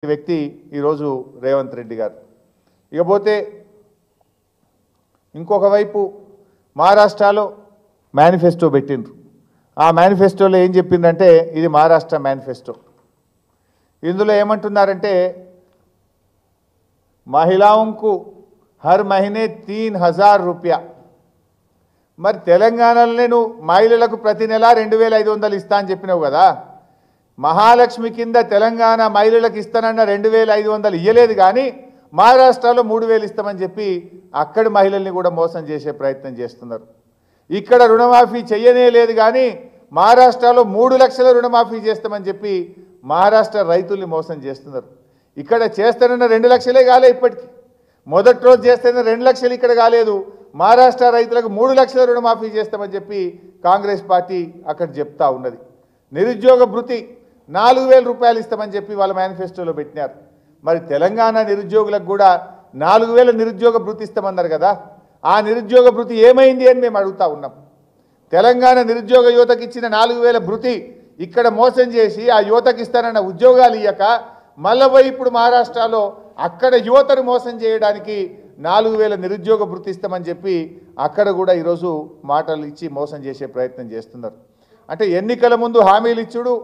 వ్యక్తి ఈరోజు రేవంత్ రెడ్డి గారు. ఇకపోతే ఇంకొక వైపు మహారాష్ట్రలో మేనిఫెస్టో పెట్టిండ్రు. ఆ మేనిఫెస్టోలో ఏం చెప్పిందంటే ఇది మహారాష్ట్ర మేనిఫెస్టో. ఇందులో ఏమంటున్నారంటే మహిళాంకు హర్ మహీనే 3000 రూపాయ. మరి తెలంగాణలోనే నువ్వు మహిళలకు ప్రతి నెల 2500 ఇస్తా అని చెప్పినావు కదా. మహాలక్ష్మి కింద తెలంగాణ మహిళలకు ఇస్తానన్న 2500 ఇయ్యలేదు, కానీ మహారాష్ట్రలో 3000 ఇస్తామని చెప్పి అక్కడి మహిళల్ని కూడా మోసం చేసే ప్రయత్నం చేస్తున్నారు. ఇక్కడ రుణమాఫీ చెయ్యనే లేదు, కానీ మహారాష్ట్రలో 3 లక్షల రుణమాఫీ చేస్తామని చెప్పి మహారాష్ట్ర రైతుల్ని మోసం చేస్తున్నారు. ఇక్కడ చేస్తానన్న 2 లక్షలే కాలే, ఇప్పటికి మొదటి రోజు చేస్తానన్న 2 లక్షలు ఇక్కడ కాలేదు. మహారాష్ట్ర రైతులకు 3 లక్షల రుణమాఫీ చేస్తామని చెప్పి కాంగ్రెస్ పార్టీ అక్కడ చెప్తా ఉన్నది. నిరుద్యోగ భృతి 4000 రూపాయలు ఇస్తామని చెప్పి వాళ్ళ మేనిఫెస్టోలో పెట్టినారు. మరి తెలంగాణ నిరుద్యోగులకు కూడా 4000 నిరుద్యోగ భృతి ఇస్తామన్నారు కదా. ఆ నిరుద్యోగ భృతి ఏమైంది అని మేము అడుగుతా ఉన్నాం. తెలంగాణ నిరుద్యోగ యువతకి ఇచ్చిన 4000 భృతి ఇక్కడ మోసం చేసి ఆ యువతకి ఇస్తానన్న ఉద్యోగాలు ఇయ్యక మళ్ళీ ఇప్పుడు మహారాష్ట్రలో అక్కడ యువతను మోసం చేయడానికి 4000 నిరుద్యోగ భృతి ఇస్తామని చెప్పి అక్కడ కూడా ఈరోజు మాటలు ఇచ్చి మోసం చేసే ప్రయత్నం చేస్తున్నారు. అంటే ఎన్నికల ముందు హామీలు ఇచ్చుడు,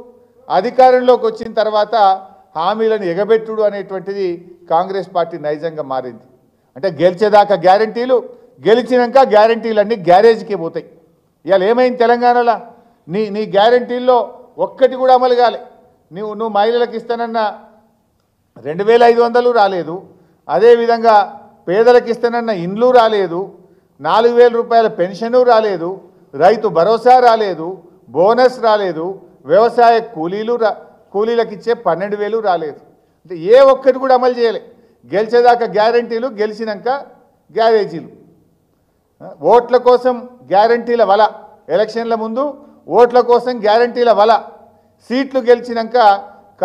అధికారంలోకి వచ్చిన తర్వాత హామీలను ఎగబెట్టుడు అనేటువంటిది కాంగ్రెస్ పార్టీ నైజంగా మారింది. అంటే గెలిచేదాకా గ్యారంటీలు, గెలిచినాక గ్యారంటీలన్నీ గ్యారేజ్కి పోతాయి. ఇవాళ ఏమైంది తెలంగాణలో? నీ గ్యారంటీల్లో ఒక్కటి కూడా అమలు కాలే. నువ్వు మహిళలకు ఇస్తానన్న 2500 రాలేదు, అదేవిధంగా పేదలకు ఇస్తానన్న ఇండ్లు రాలేదు, 4000 రూపాయల పెన్షను రాలేదు, రైతు భరోసా రాలేదు, బోనస్ రాలేదు, వ్యవసాయ కూలీలకు ఇచ్చే 12,000 రాలేదు. అంటే ఏ ఒక్కటి కూడా అమలు చేయలే. గెలిచేదాకా గ్యారంటీలు, గెలిచినాక గ్యారేజీలు. ఓట్ల కోసం గ్యారంటీల వల, ఎలక్షన్ల ముందు ఓట్ల కోసం గ్యారంటీల వల, సీట్లు గెలిచినాక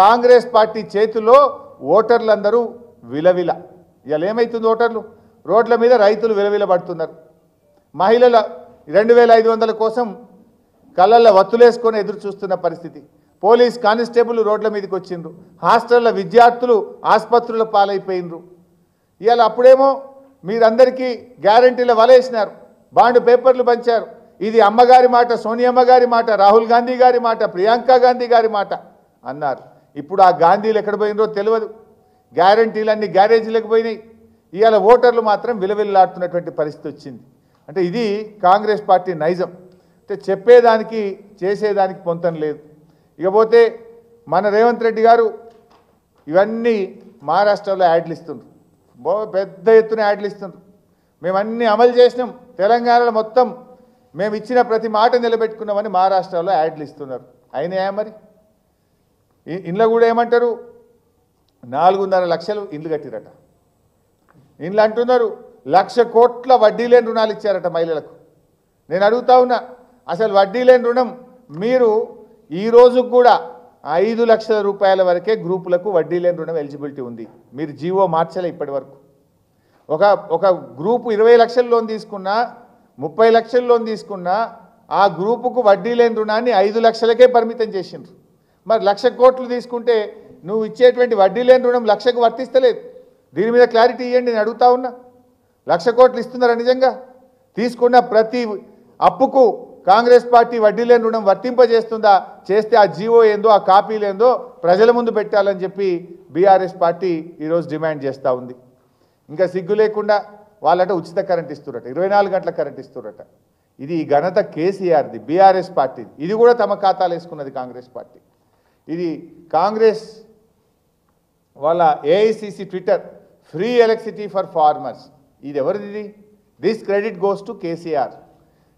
కాంగ్రెస్ పార్టీ చేతిలో ఓటర్లందరూ విలవిల. ఇవాళ ఏమవుతుంది? ఓటర్లు రోడ్ల మీద, రైతులు విలవిలబడుతున్నారు. మహిళల 2500 కోసం కళ్ళల్లో వత్తులేసుకొని ఎదురు చూస్తున్న పరిస్థితి. పోలీస్ కానిస్టేబుల్ రోడ్ల మీదకి వచ్చిండ్రు. హాస్టల్ల విద్యార్థులు ఆసుపత్రుల పాలైపోయినరు. ఇవాళ అప్పుడేమో మీరందరికీ గ్యారంటీల వలేసినారు, బాండ్ పేపర్లు పంచారు. ఇది అమ్మగారి మాట, సోనియమ్మ గారి మాట, రాహుల్ గాంధీ గారి మాట, ప్రియాంక గాంధీ గారి మాట అన్నారు. ఇప్పుడు ఆ గాంధీలు ఎక్కడ పోయినరో తెలియదు. గ్యారంటీలన్నీ గ్యారేజీలకు పోయినాయి. ఇవాళ ఓటర్లు మాత్రం విలవిల్లాడుతున్నటువంటి పరిస్థితి వచ్చింది. అంటే ఇది కాంగ్రెస్ పార్టీ నైజం. అంటే చెప్పేదానికి చేసేదానికి పొంతం లేదు. ఇకపోతే మన రేవంత్ రెడ్డి గారు ఇవన్నీ మహారాష్ట్రలో యాడ్లు ఇస్తుండ్రు, పెద్ద ఎత్తున యాడ్లు ఇస్తుండ్రు. మేమన్నీ అమలు చేసినాం, తెలంగాణలో మొత్తం మేము ఇచ్చిన ప్రతి మాట నిలబెట్టుకున్నామని మహారాష్ట్రలో యాడ్లు ఇస్తున్నారు. అయినాయా మరి? ఇండ్ల కూడా ఏమంటారు? 4.5 లక్షలు ఇండ్లు కట్టిరట. ఇండ్లు అంటున్నారు 1,00,000 కోట్ల వడ్డీ లేని రుణాలు ఇచ్చారట మహిళలకు. నేను అడుగుతా ఉన్నా, అసలు వడ్డీ లేని రుణం మీరు ఈ రోజు కూడా 5 లక్షల రూపాయల వరకే గ్రూపులకు వడ్డీ లేని రుణం ఎలిజిబిలిటీ ఉంది. మీరు జీవో మార్చలే ఇప్పటి వరకు. ఒక గ్రూపు 20 లక్షల లోన్ తీసుకున్నా, 30 లక్షల లోన్ తీసుకున్నా ఆ గ్రూపుకు వడ్డీ లేని రుణాన్ని 5 లక్షలకే పరిమితం చేసిండ్రు. మరి 1,00,000 కోట్లు తీసుకుంటే నువ్వు ఇచ్చేటువంటి వడ్డీ లేని రుణం 1,00,000కు వర్తిస్తలేదు. దీని మీద క్లారిటీ ఇవ్వండి, నేను అడుగుతా ఉన్నా. 1,00,000 కోట్లు ఇస్తున్నారా నిజంగా? తీసుకున్న ప్రతి అప్పుకు కాంగ్రెస్ పార్టీ వడ్డీ లేని రుణం వర్తింపజేస్తుందా? చేస్తే ఆ జీవో ఏందో, ఆ కాపీలు ఏందో ప్రజల ముందు పెట్టాలని చెప్పి బీఆర్ఎస్ పార్టీ ఈరోజు డిమాండ్ చేస్తూ ఉంది. ఇంకా సిగ్గు లేకుండా వాళ్ళట ఉచిత కరెంట్ ఇస్తురట, 24 గంటల కరెంట్ ఇస్తురట. ఇది ఈ ఘనత కేసీఆర్ది, బీఆర్ఎస్ పార్టీది. ఇది కూడా తమ ఖాతాలు వేసుకున్నది కాంగ్రెస్ పార్టీ. ఇది కాంగ్రెస్ వాళ్ళ AICC Twitter, free electricity for farmers. ఇది ఎవరిది? This credit goes to KCR.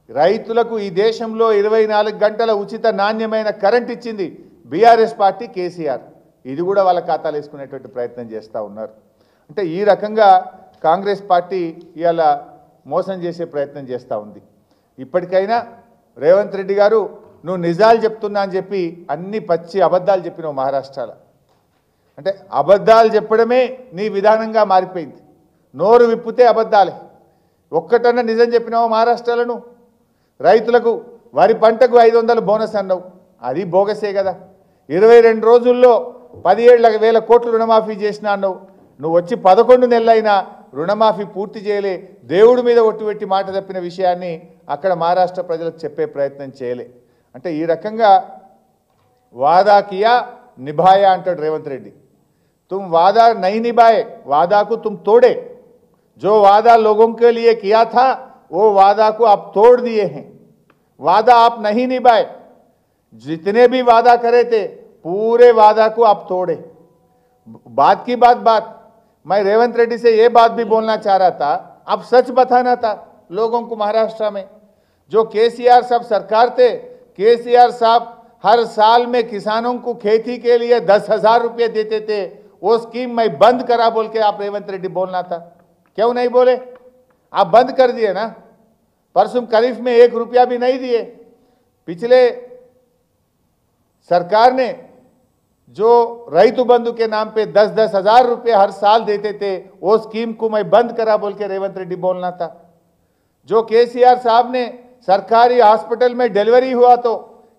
రైతులకు ఈ దేశంలో 24 గంటల ఉచిత నాణ్యమైన కరెంట్ ఇచ్చింది బీఆర్ఎస్ పార్టీ, కేసీఆర్. ఇది కూడా వాళ్ళ ఖాతాలు వేసుకునేటువంటి ప్రయత్నం చేస్తూ ఉన్నారు. అంటే ఈ రకంగా కాంగ్రెస్ పార్టీ ఇవాళ మోసం చేసే ప్రయత్నం చేస్తూ ఉంది. ఇప్పటికైనా రేవంత్ రెడ్డి గారు, నువ్వు నిజాలు చెప్తున్నా అని చెప్పి అన్ని పచ్చి అబద్ధాలు చెప్పినావు మహారాష్ట్రలో. అంటే అబద్ధాలు చెప్పడమే నీ విధానంగా మారిపోయింది. నోరు విప్పితే అబద్ధాలే. ఒక్కటన్నా నిజం చెప్పినావు మహారాష్ట్రలో? రైతులకు వరి పంటకు 500 బోనస్ అన్నావు, అది బోగసే కదా. 22 రోజుల్లో 17,000 కోట్లు రుణమాఫీ చేసినా అన్నావు. నువ్వు వచ్చి 11 నెలలైనా రుణమాఫీ పూర్తి చేయలే. దేవుడి మీద ఒట్టు పెట్టి మాట తప్పిన విషయాన్ని అక్కడ మహారాష్ట్ర ప్రజలకు చెప్పే ప్రయత్నం చేయలే. అంటే ఈ రకంగా వాదా కియా నిభాయా అంటాడు రేవంత్ రెడ్డి. तुम वादा नहीं निभाए, वादा को तुम तोड़े. जो वादा लोगों के लिए किया था वो वादा को आप तोड़ दिए हैं. वादा आप नहीं निभाए. जितने भी वादा करे थे पूरे वादा को आप तोड़े. बात की बात मैं रेवंत रेड्डी से ये बात भी बोलना चाह रहा था, अब सच बताना था लोगों को. महाराष्ट्र में जो केसीआर साहब सरकार थे, केसीआर साहब हर साल में किसानों को खेती के लिए 10,000 रुपये देते थे. वो स्कीम मैं बंद करा बोल के आप रेवंत रेड्डी बोलना था. क्यों नहीं बोले? आप बंद कर दिए ना. परसों खरीफ में 1 रुपया भी नहीं दिए. पिछले सरकार ने जो रैतु बंधु के नाम पे 10-10 हजार रुपये हर साल देते थे, वो स्कीम को मैं बंद करा बोल के रेवंत रेड्डी बोलना था. जो केसीआर साहब ने सरकारी हॉस्पिटल में डिलीवरी हुआ तो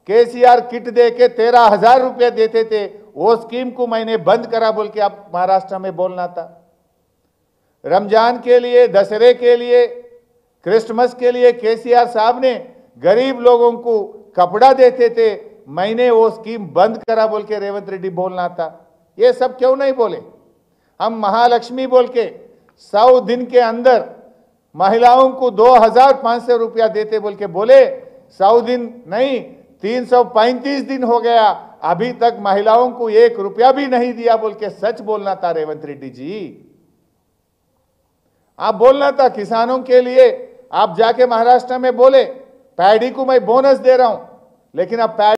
केसीआर किट दे के 13,000 रुपये देते थे, वो स्कीम को मैंने बंद करा बोल के आप महाराष्ट्र में बोलना था. रमजान के लिए, दशहरे के लिए, क्रिसमस के लिए केसीआर साहब ने गरीब लोगों को कपड़ा देते थे, मैंने वो स्कीम बंद करा बोल के रेवंत रेड्डी बोलना था. ये सब क्यों नहीं बोले? हम महालक्ष्मी बोल के 100 दिन के अंदर महिलाओं को 2,500 रुपया देते बोल के बोले. 100 दिन नहीं, 335 दिन हो गया, अभी तक महिलाओं को 1 रुपया भी नहीं दिया बोल के सच बोलना था रेवंत रेड्डी जी. आप बोलना था किसानों के लिए. आप जाके महाराष्ट्र में बोले पैडी को मैं बोनस दे रहा हूं, लेकिन अब पैडी